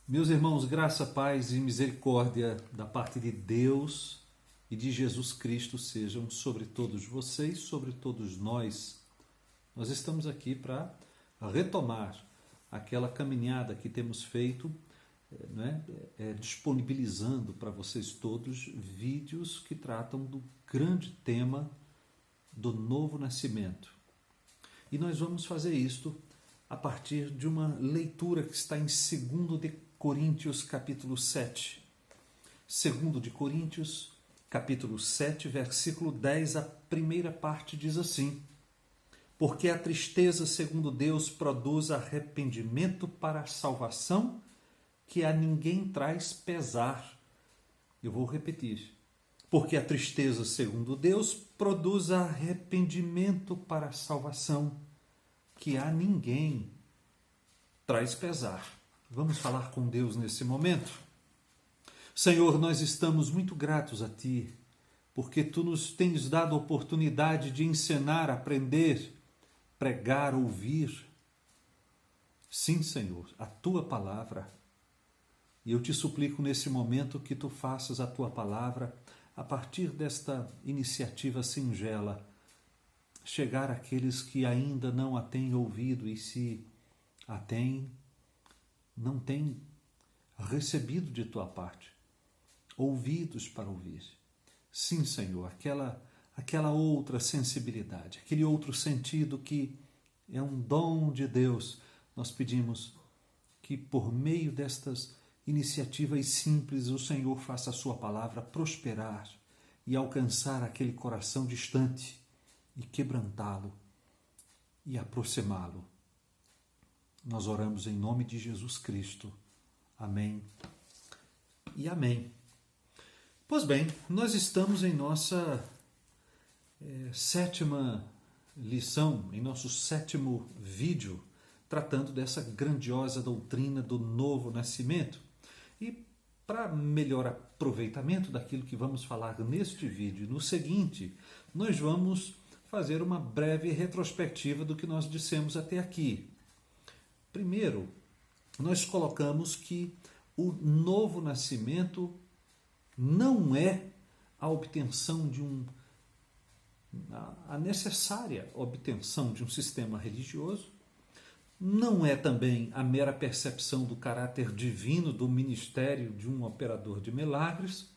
Meus irmãos, graça, paz e misericórdia da parte de Deus e de Jesus Cristo sejam sobre todos vocês, sobre todos nós. Nós estamos aqui para retomar aquela caminhada que temos feito, disponibilizando para vocês todos vídeos que tratam do grande tema do novo nascimento. E nós vamos fazer isto a partir de uma leitura que está em 2 de Coríntios, capítulo 7. 2 de Coríntios, capítulo 7, versículo 10, a primeira parte diz assim: porque a tristeza, segundo Deus, produz arrependimento para a salvação, que a ninguém traz pesar. Eu vou repetir. Porque a tristeza, segundo Deus, produz arrependimento para a salvação, que a ninguém traz pesar. Vamos falar com Deus nesse momento? Senhor, nós estamos muito gratos a Ti, porque Tu nos tens dado a oportunidade de ensinar, aprender, pregar, ouvir. Sim, Senhor, a Tua palavra. E eu te suplico nesse momento que Tu faças a Tua palavra, a partir desta iniciativa singela, chegar àqueles que ainda não a têm ouvido e se a têm, não têm recebido de Tua parte, ouvidos para ouvir. Sim, Senhor, aquela outra sensibilidade, aquele outro sentido que é um dom de Deus. Nós pedimos que por meio destas iniciativas simples o Senhor faça a Sua palavra prosperar e alcançar aquele coração distante e quebrantá-lo e aproximá-lo. Nós oramos em nome de Jesus Cristo. Amém e amém. Pois bem, nós estamos em nossa sétima lição, em nosso sétimo vídeo, tratando dessa grandiosa doutrina do novo nascimento. E para melhor aproveitamento daquilo que vamos falar neste vídeo e no seguinte, nós vamos fazer uma breve retrospectiva do que nós dissemos até aqui. Primeiro, nós colocamos que o novo nascimento não é a obtenção de a necessária obtenção de um sistema religioso, não é também a mera percepção do caráter divino do ministério de um operador de milagres,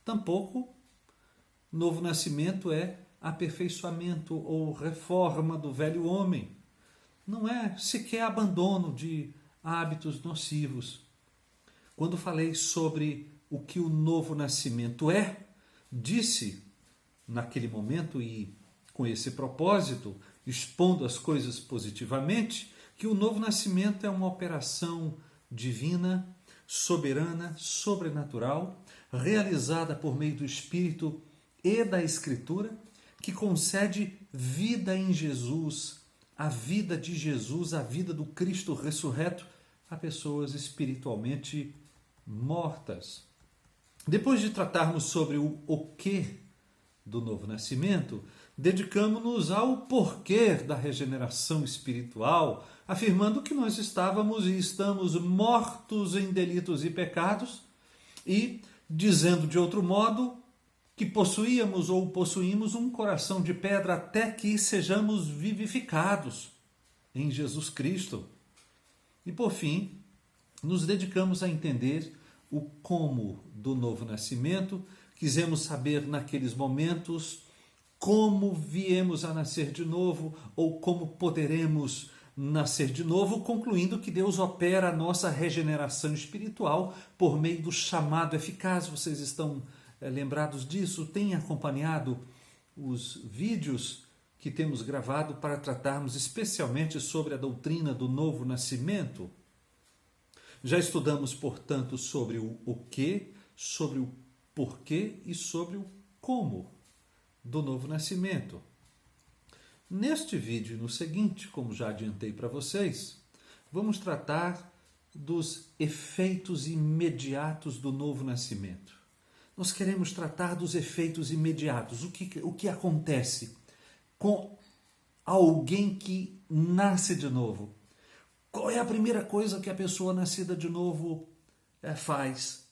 tampouco novo nascimento é aperfeiçoamento ou reforma do velho homem, não é sequer abandono de hábitos nocivos. Quando falei sobre o que o novo nascimento é, disse naquele momento e com esse propósito, expondo as coisas positivamente, que o novo nascimento é uma operação divina, soberana, sobrenatural, realizada por meio do Espírito e da Escritura, que concede vida em Jesus, a vida de Jesus, a vida do Cristo ressurreto a pessoas espiritualmente mortas. Depois de tratarmos sobre o que do novo nascimento, dedicamos-nos ao porquê da regeneração espiritual, afirmando que nós estávamos e estamos mortos em delitos e pecados e, dizendo de outro modo, que possuíamos ou possuímos um coração de pedra até que sejamos vivificados em Jesus Cristo. E por fim, nos dedicamos a entender o como do novo nascimento, quisemos saber naqueles momentos como viemos a nascer de novo ou como poderemos nascer de novo, concluindo que Deus opera a nossa regeneração espiritual por meio do chamado eficaz. Vocês estão lembrados disso? Têm acompanhado os vídeos que temos gravado para tratarmos especialmente sobre a doutrina do novo nascimento? Já estudamos, portanto, sobre o que, sobre o porquê e sobre o como do novo nascimento. Neste vídeo e no seguinte, como já adiantei para vocês, vamos tratar dos efeitos imediatos do novo nascimento. Nós queremos tratar dos efeitos imediatos. O que acontece com alguém que nasce de novo? Qual é a primeira coisa que a pessoa nascida de novo faz?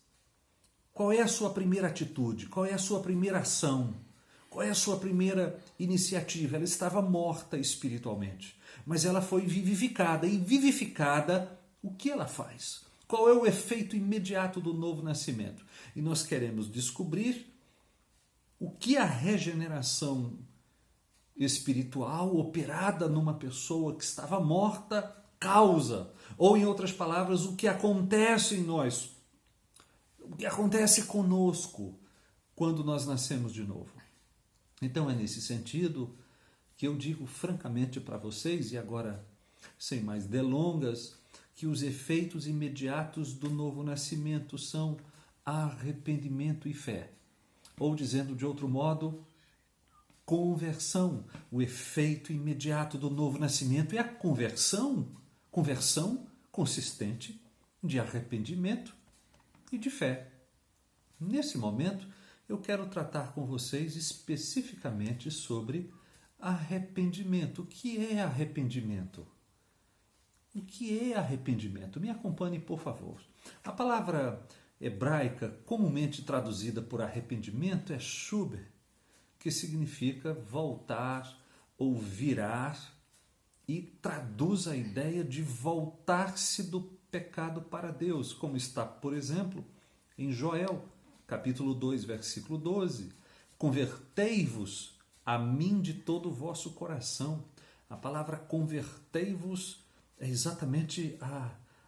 Qual é a sua primeira atitude? Qual é a sua primeira ação? Qual é a sua primeira iniciativa? Ela estava morta espiritualmente, mas ela foi vivificada. E vivificada, o que ela faz? Qual é o efeito imediato do novo nascimento? E nós queremos descobrir o que a regeneração espiritual operada numa pessoa que estava morta causa. Ou, em outras palavras, o que acontece em nós, o que acontece conosco quando nós nascemos de novo. Então é nesse sentido que eu digo francamente para vocês, e agora sem mais delongas, que os efeitos imediatos do novo nascimento são arrependimento e fé. Ou dizendo de outro modo, conversão. O efeito imediato do novo nascimento é a conversão consistente de arrependimento e de fé. Nesse momento, eu quero tratar com vocês especificamente sobre arrependimento. O que é arrependimento? O que é arrependimento? Me acompanhe, por favor. A palavra hebraica comumente traduzida por arrependimento é shub, que significa voltar ou virar, e traduz a ideia de voltar-se do pecado para Deus, como está, por exemplo, em Joel, capítulo 2, versículo 12. Convertei-vos a mim de todo o vosso coração. A palavra convertei-vos é exatamente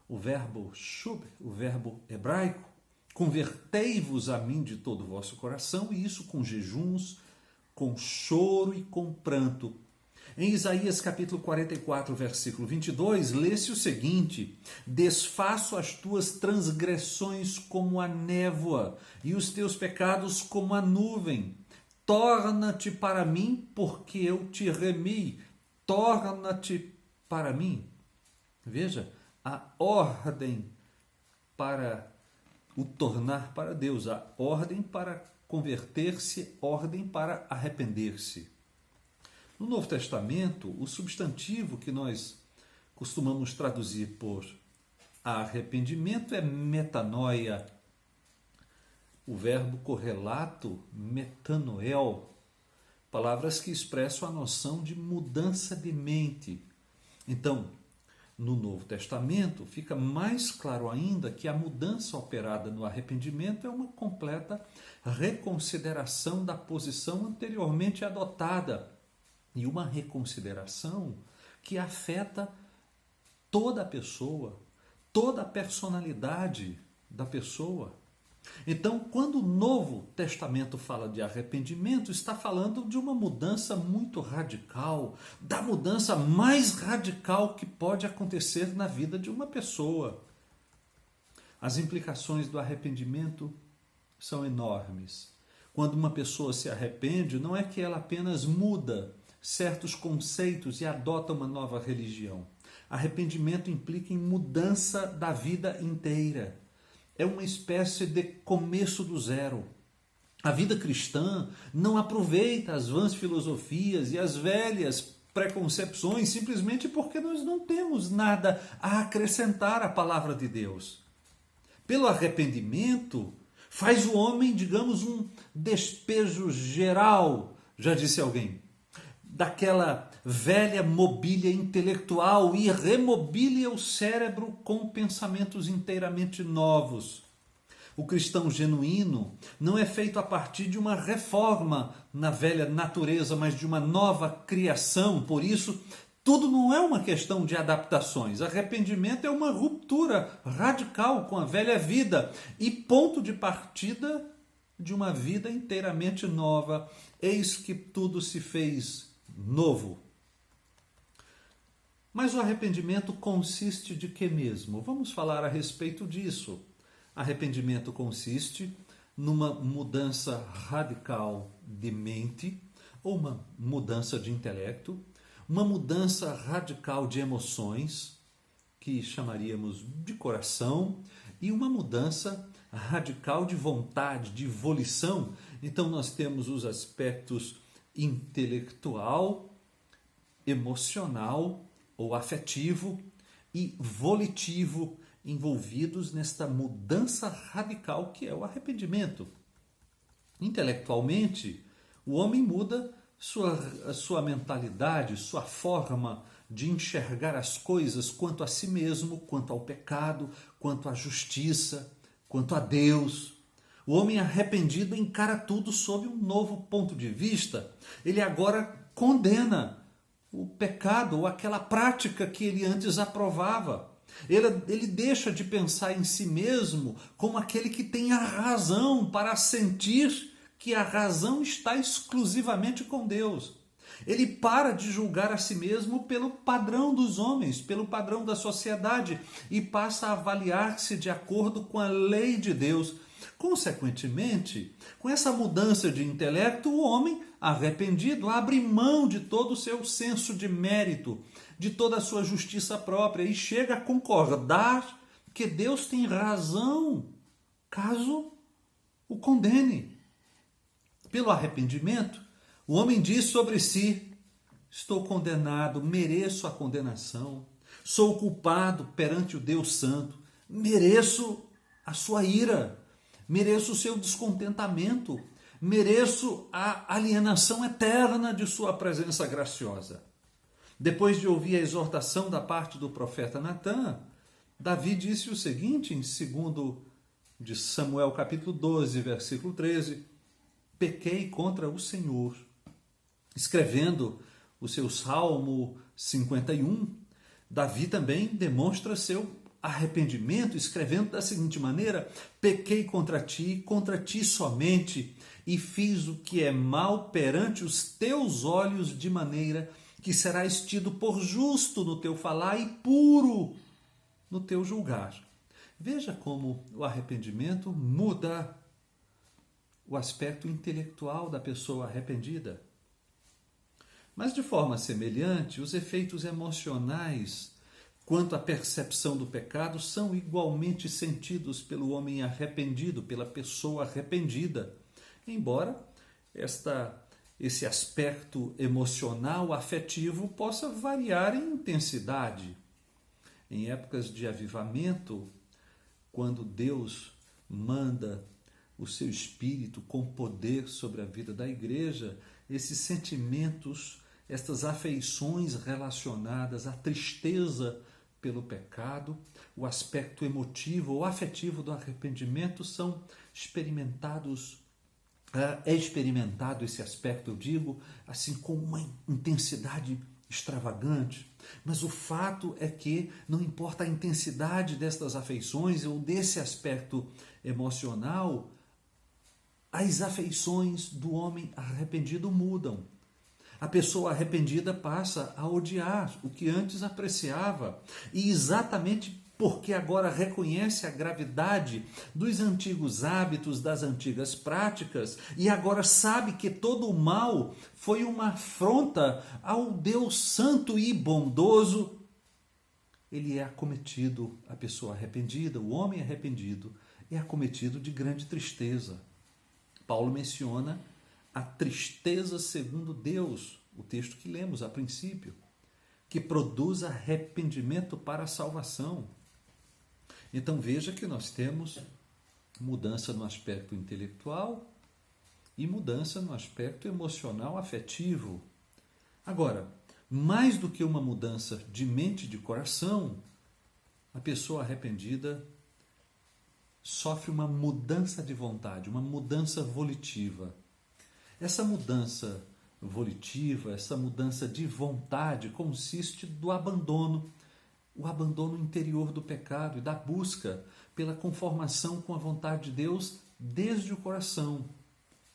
o verbo shub, o verbo hebraico. Convertei-vos a mim de todo o vosso coração, e isso com jejuns, com choro e com pranto. Em Isaías capítulo 44, versículo 22, lê-se o seguinte: desfaço as tuas transgressões como a névoa e os teus pecados como a nuvem. Torna-te para mim, porque eu te remi. Torna-te para mim. Veja, a ordem para o tornar para Deus, a ordem para converter-se, ordem para arrepender-se. No Novo Testamento, o substantivo que nós costumamos traduzir por arrependimento é metanoia. O verbo correlato, metanoel, palavras que expressam a noção de mudança de mente. Então, no Novo Testamento, fica mais claro ainda que a mudança operada no arrependimento é uma completa reconsideração da posição anteriormente adotada, e uma reconsideração que afeta toda a pessoa, toda a personalidade da pessoa. Então, quando o Novo Testamento fala de arrependimento, está falando de uma mudança muito radical, da mudança mais radical que pode acontecer na vida de uma pessoa. As implicações do arrependimento são enormes. Quando uma pessoa se arrepende, não é que ela apenas muda certos conceitos e adota uma nova religião. Arrependimento implica em mudança da vida inteira. É uma espécie de começo do zero. A vida cristã não aproveita as vãs filosofias e as velhas preconcepções simplesmente porque nós não temos nada a acrescentar à palavra de Deus. Pelo arrependimento, faz o homem, digamos, um despejo geral, já disse alguém, daquela velha mobília intelectual e remobilia o cérebro com pensamentos inteiramente novos. O cristão genuíno não é feito a partir de uma reforma na velha natureza, mas de uma nova criação. Por isso, tudo não é uma questão de adaptações. Arrependimento é uma ruptura radical com a velha vida e ponto de partida de uma vida inteiramente nova. Eis que tudo se fez novo. Mas o arrependimento consiste de quê mesmo? Vamos falar a respeito disso. Arrependimento consiste numa mudança radical de mente, ou uma mudança de intelecto, uma mudança radical de emoções, que chamaríamos de coração, e uma mudança radical de vontade, de volição. Então nós temos os aspectos intelectual, emocional ou afetivo e volitivo envolvidos nesta mudança radical que é o arrependimento. Intelectualmente, o homem muda sua mentalidade, sua forma de enxergar as coisas quanto a si mesmo, quanto ao pecado, quanto à justiça, quanto a Deus. O homem arrependido encara tudo sob um novo ponto de vista. Ele agora condena o pecado ou aquela prática que ele antes aprovava. Ele deixa de pensar em si mesmo como aquele que tem a razão para sentir que a razão está exclusivamente com Deus. Ele para de julgar a si mesmo pelo padrão dos homens, pelo padrão da sociedade e passa a avaliar-se de acordo com a lei de Deus. Consequentemente, com essa mudança de intelecto, o homem arrependido abre mão de todo o seu senso de mérito, de toda a sua justiça própria e chega a concordar que Deus tem razão caso o condene. Pelo arrependimento, o homem diz sobre si: estou condenado, mereço a condenação, sou culpado perante o Deus Santo, mereço a sua ira, mereço o seu descontentamento, mereço a alienação eterna de sua presença graciosa. Depois de ouvir a exortação da parte do profeta Natã, Davi disse o seguinte em 2 de Samuel capítulo 12, versículo 13: pequei contra o Senhor. Escrevendo o seu Salmo 51, Davi também demonstra seu arrependimento, escrevendo da seguinte maneira: pequei contra ti somente, e fiz o que é mal perante os teus olhos, de maneira que serás tido por justo no teu falar e puro no teu julgar. Veja como o arrependimento muda o aspecto intelectual da pessoa arrependida. Mas de forma semelhante, os efeitos emocionais quanto à percepção do pecado são igualmente sentidos pelo homem arrependido, pela pessoa arrependida, embora esse aspecto emocional, afetivo, possa variar em intensidade. Em épocas de avivamento, quando Deus manda o seu Espírito com poder sobre a vida da igreja, esses sentimentos, estas afeições relacionadas à tristeza pelo pecado, o aspecto emotivo ou afetivo do arrependimento são experimentados. É experimentado esse aspecto, eu digo, assim com uma intensidade extravagante. Mas o fato é que não importa a intensidade destas afeições ou desse aspecto emocional, as afeições do homem arrependido mudam. A pessoa arrependida passa a odiar o que antes apreciava. E exatamente porque agora reconhece a gravidade dos antigos hábitos, das antigas práticas, e agora sabe que todo o mal foi uma afronta ao Deus Santo e bondoso, ele é acometido, a pessoa arrependida, o homem arrependido, é acometido de grande tristeza. Paulo menciona a tristeza segundo Deus, o texto que lemos a princípio, que produz arrependimento para a salvação. Então veja que nós temos mudança no aspecto intelectual e mudança no aspecto emocional afetivo. Agora, mais do que uma mudança de mente e de coração, a pessoa arrependida sofre uma mudança de vontade, uma mudança volitiva. Essa mudança volitiva, essa mudança de vontade consiste do abandono, o abandono interior do pecado e da busca pela conformação com a vontade de Deus desde o coração.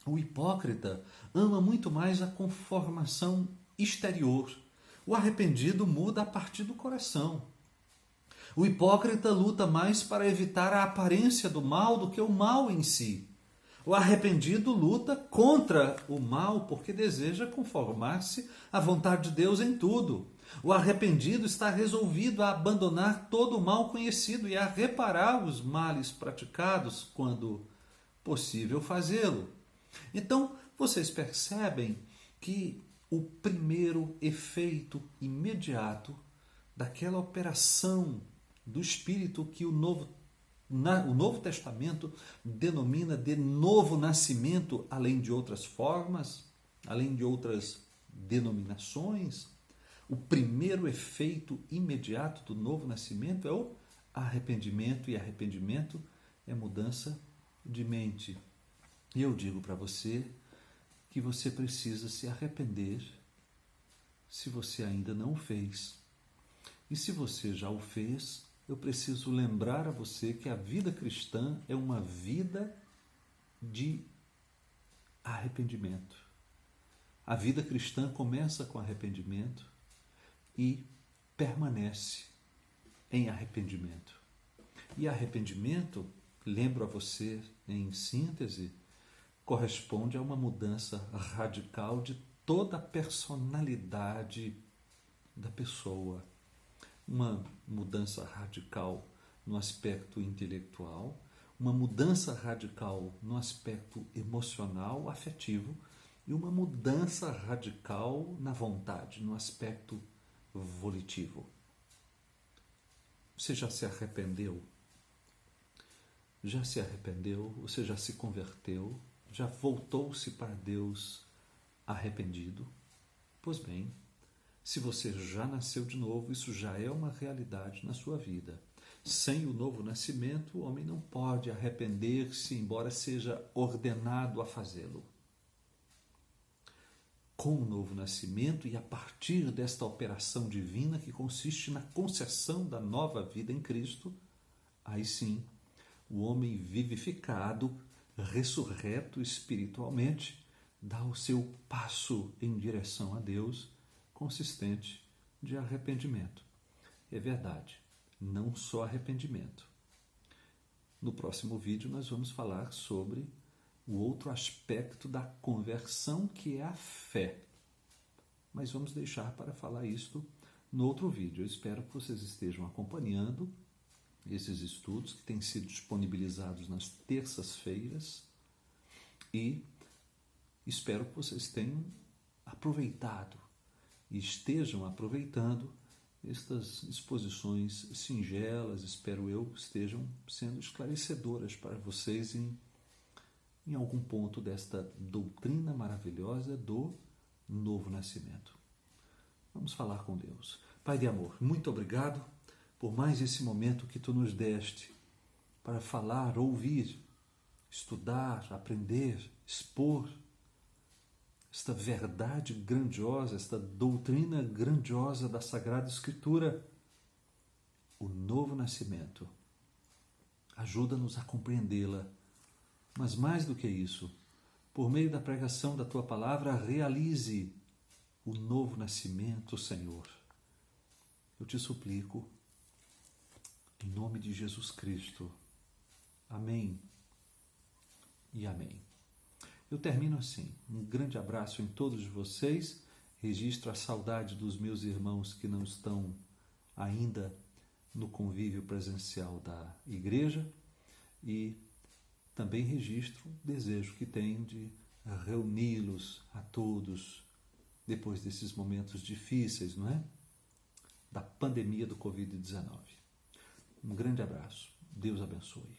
O hipócrita ama muito mais a conformação exterior. O arrependido muda a partir do coração. O hipócrita luta mais para evitar a aparência do mal do que o mal em si. O arrependido luta contra o mal porque deseja conformar-se à vontade de Deus em tudo. O arrependido está resolvido a abandonar todo o mal conhecido e a reparar os males praticados quando possível fazê-lo. Então, vocês percebem que o primeiro efeito imediato daquela operação do Espírito que o Novo Testamento denomina de novo nascimento, além de outras formas, além de outras denominações. O primeiro efeito imediato do novo nascimento é o arrependimento, e arrependimento é mudança de mente. E eu digo para você que você precisa se arrepender se você ainda não o fez. E se você já o fez, eu preciso lembrar a você que a vida cristã é uma vida de arrependimento. A vida cristã começa com arrependimento e permanece em arrependimento. E arrependimento, lembro a você em síntese, corresponde a uma mudança radical de toda a personalidade da pessoa. Uma mudança radical no aspecto intelectual, uma mudança radical no aspecto emocional, afetivo, e uma mudança radical na vontade, no aspecto volitivo. Você já se arrependeu? Já se arrependeu? Você já se converteu? Já voltou-se para Deus arrependido? Pois bem, se você já nasceu de novo, isso já é uma realidade na sua vida. Sem o novo nascimento, o homem não pode arrepender-se, embora seja ordenado a fazê-lo. Com o novo nascimento e a partir desta operação divina que consiste na concessão da nova vida em Cristo, aí sim, o homem vivificado, ressurreto espiritualmente, dá o seu passo em direção a Deus, consistente de arrependimento. É verdade, não só arrependimento. No próximo vídeo nós vamos falar sobre o outro aspecto da conversão, que é a fé. Mas vamos deixar para falar isto no outro vídeo. Eu espero que vocês estejam acompanhando esses estudos que têm sido disponibilizados nas terças-feiras e espero que vocês tenham aproveitado e estejam aproveitando estas exposições singelas, espero eu, que estejam sendo esclarecedoras para vocês em algum ponto desta doutrina maravilhosa do novo nascimento. Vamos falar com Deus. Pai de amor, muito obrigado por mais esse momento que Tu nos deste para falar, ouvir, estudar, aprender, expor esta verdade grandiosa, esta doutrina grandiosa da Sagrada Escritura, o novo nascimento. Ajuda-nos a compreendê-la, mas mais do que isso, por meio da pregação da Tua Palavra, realize o novo nascimento, Senhor. Eu te suplico, em nome de Jesus Cristo. Amém e amém. Eu termino assim. Um grande abraço em todos vocês. Registro a saudade dos meus irmãos que não estão ainda no convívio presencial da igreja e também registro o desejo que tenho de reuni-los a todos depois desses momentos difíceis, não é? Da pandemia do Covid-19. Um grande abraço. Deus abençoe.